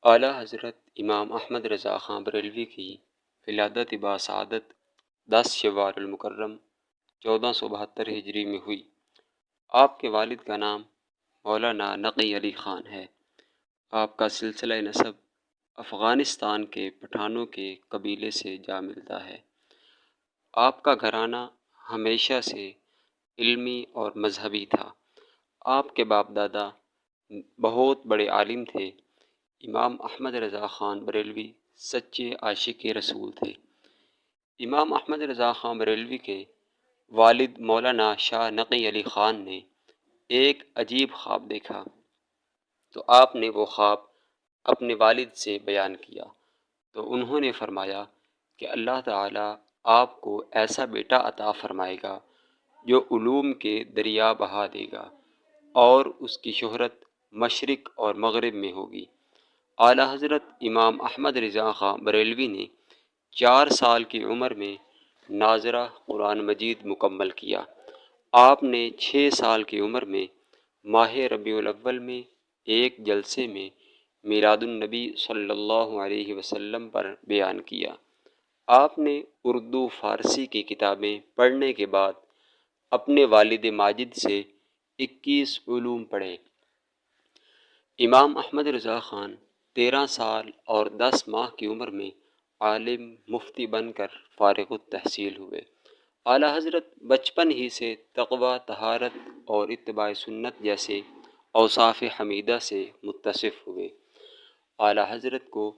اعلیٰ حضرت امام احمد رضا خان بریلوی کی ولادت باسعادت 10 شوال المکرم 1472 ہجری میں ہوئی۔ آپ کے والد کا نام مولانا نقی علی خان ہے۔ آپ کا سلسلہ نسب افغانستان کے پٹھانوں کے قبیلے سے جا ملتا ہے۔ آپ کا گھرانہ ہمیشہ سے علمی اور مذہبی تھا۔ آپ کے باپ دادا بہت بڑے عالم تھے۔ امام احمد رضا خان بریلوی سچے عاشق رسول تھے۔ امام احمد رضا خان بریلوی کے والد مولانا شاہ نقی علی خان نے ایک عجیب خواب دیکھا تو آپ نے وہ خواب اپنے والد سے بیان کیا تو انہوں نے فرمایا کہ اللہ تعالیٰ آپ کو ایسا بیٹا عطا فرمائے گا جو علوم کے دریا بہا دے گا اور اس کی شہرت مشرق اور مغرب میں ہوگی۔ اعلیٰ حضرت امام احمد رضا خان بریلوی نے 4 سال کی عمر میں ناظرہ قرآن مجید مکمل کیا۔ آپ نے 6 سال کی عمر میں ماہ ربیع الاول میں ایک جلسے میں میلاد النبی صلی اللہ علیہ وسلم پر بیان کیا۔ آپ نے اردو فارسی کی کتابیں پڑھنے کے بعد اپنے والد ماجد سے 21 علوم پڑھے۔ امام احمد رضا خان 13 سال اور 10 ماہ کی عمر میں عالم مفتی بن کر فارغ التحصیل ہوئے۔ اعلیٰ حضرت بچپن ہی سے تقویٰ، طہارت اور اتباع سنت جیسے اوصاف حمیدہ سے متصف ہوئے۔ اعلیٰ حضرت کو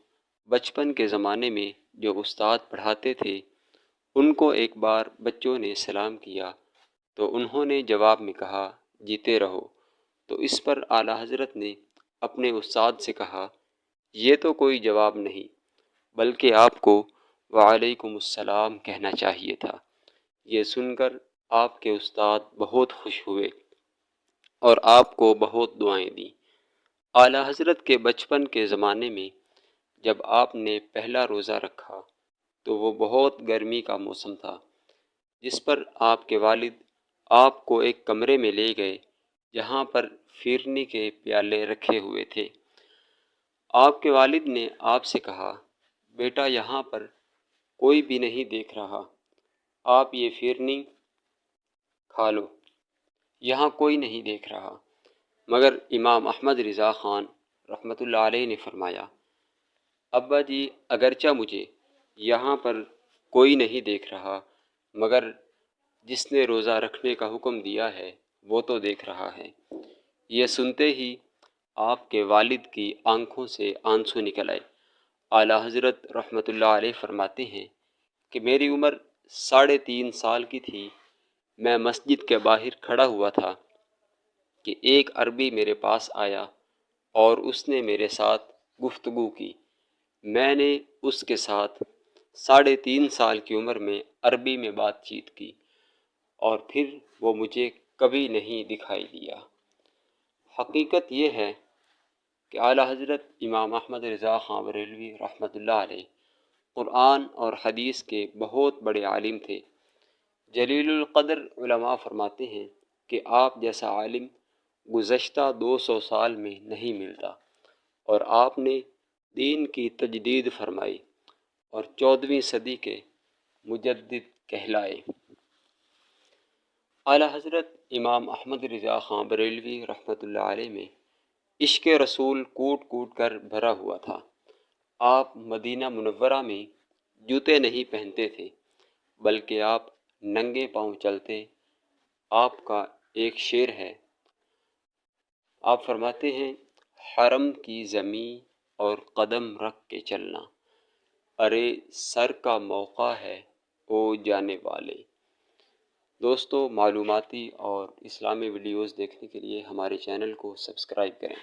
بچپن کے زمانے میں جو استاد پڑھاتے تھے ان کو ایک بار بچوں نے سلام کیا تو انہوں نے جواب میں کہا جیتے رہو، تو اس پر اعلیٰ حضرت نے اپنے استاد سے کہا یہ تو کوئی جواب نہیں بلکہ آپ کو وعلیکم السلام کہنا چاہیے تھا۔ یہ سن کر آپ کے استاد بہت خوش ہوئے اور آپ کو بہت دعائیں دیں۔ اعلیٰ حضرت کے بچپن کے زمانے میں جب آپ نے پہلا روزہ رکھا تو وہ بہت گرمی کا موسم تھا، جس پر آپ کے والد آپ کو ایک کمرے میں لے گئے جہاں پر فیرنی کے پیالے رکھے ہوئے تھے۔ آپ کے والد نے آپ سے کہا بیٹا یہاں پر کوئی بھی نہیں دیکھ رہا، آپ یہ فیرنی کھا لو، یہاں کوئی نہیں دیکھ رہا۔ مگر امام احمد رضا خان رحمۃ اللہ علیہ نے فرمایا ابا جی اگرچہ مجھے یہاں پر کوئی نہیں دیکھ رہا مگر جس نے روزہ رکھنے کا حکم دیا ہے وہ تو دیکھ رہا ہے۔ یہ سنتے ہی آپ کے والد کی آنکھوں سے آنسو نکل آئے۔ اعلیٰ حضرت رحمۃ اللہ علیہ فرماتے ہیں کہ میری عمر 3.5 سال کی تھی، میں مسجد کے باہر کھڑا ہوا تھا کہ ایک عربی میرے پاس آیا اور اس نے میرے ساتھ گفتگو کی۔ میں نے اس کے ساتھ 3.5 سال کی عمر میں عربی میں بات چیت کی اور پھر وہ مجھے کبھی نہیں دکھائی دیا۔ حقیقت یہ ہے کہ اعلیٰ حضرت امام احمد رضا خان بریلوی رحمۃ اللہ علیہ قرآن اور حدیث کے بہت بڑے عالم تھے۔ جلیل القدر علماء فرماتے ہیں کہ آپ جیسا عالم گزشتہ 200 سال میں نہیں ملتا، اور آپ نے دین کی تجدید فرمائی اور 14ویں صدی کے مجدد کہلائے۔ اعلیٰ حضرت امام احمد رضا خان بریلوی رحمۃ اللہ علیہ میں عشق رسول کوٹ کوٹ کر بھرا ہوا تھا۔ آپ مدینہ منورہ میں جوتے نہیں پہنتے تھے بلکہ آپ ننگے پاؤں چلتے۔ آپ کا ایک شعر ہے، آپ فرماتے ہیں حرم کی زمیں اور قدم رکھ کے چلنا، ارے سر کا موقع ہے او جانے والے۔ دوستو معلوماتی اور اسلامی ویڈیوز دیکھنے کے لیے ہمارے چینل کو سبسکرائب کریں۔